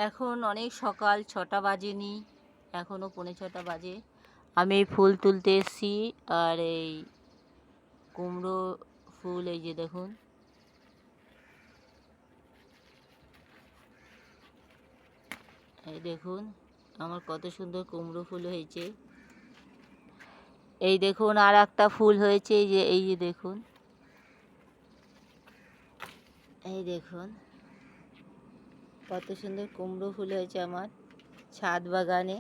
এখন অনেক সকাল 6টা বাজেনি, এখনও 6:45 বাজে। আমি এই ফুল তুলতে এসেছি। আর এই কুমড়ো ফুল, এই যে দেখুন, এই দেখুন আমার কত সুন্দর কুমড়ো ফুল হয়েছে। এই দেখুন আর একটা ফুল হয়েছে, এই যে দেখুন, এই দেখুন কত সুন্দর কুমড়ো ফুল হয়েছে আমার ছাদ বাগানে।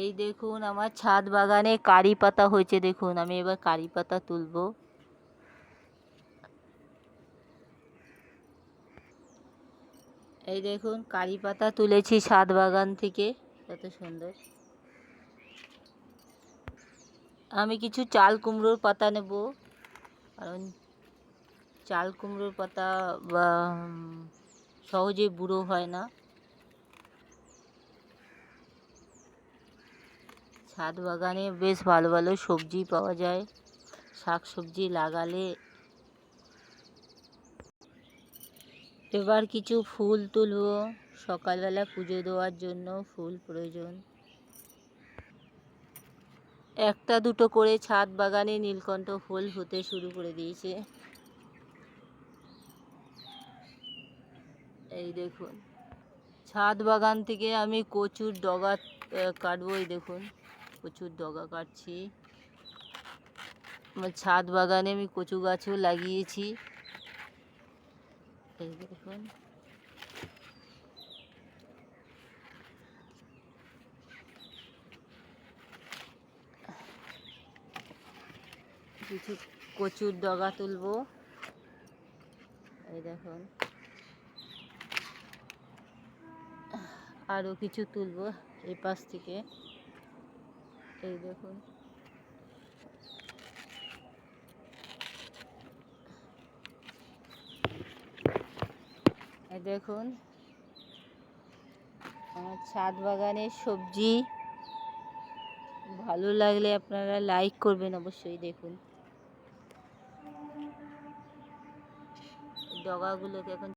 এই দেখুন আমার ছাদ বাগানে কারি পাতা হয়েছে, দেখুন আমি এবার কারি পাতা তুলবো। এই দেখুন কারি পাতা তুলেছি ছাদ বাগান থেকে, কত সুন্দর। আমি কিছু চাল কুমড়োর পাতা নেব, কারণ চাল কুমড়োর পাতা সহজে বুড়ো হয় না। ছাদ বাগানে বেশ ভালো ভালো সবজি পাওয়া যায়, শাক সবজি লাগালে। এবার কিছু ফুল তুলব, সকালবেলা পুজো দেওয়ার জন্য ফুল প্রয়োজন। একটা দুটো করে ছাদ বাগানে নীলকণ্ঠ ফুল হতে শুরু করে দিয়েছে। এই দেখুন ছাদ বাগান থেকে আমি কচুর ডগা কাটবো। এই দেখুন কচুর ডগা কাটছি। আমার ছাদ বাগানে আমি কচু গাছও লাগিয়েছি। এই দেখুন কিছু কচুর ডগা তুলবো। এই দেখুন আরও কিছু তুলবো এই পাশ থেকে। এই দেখুন এই দেখুন আমার ছাদ বাগানের সবজি। ভালো লাগলে আপনারা লাইক করবেন অবশ্যই। দেখুন ডগাগুলোকে এখন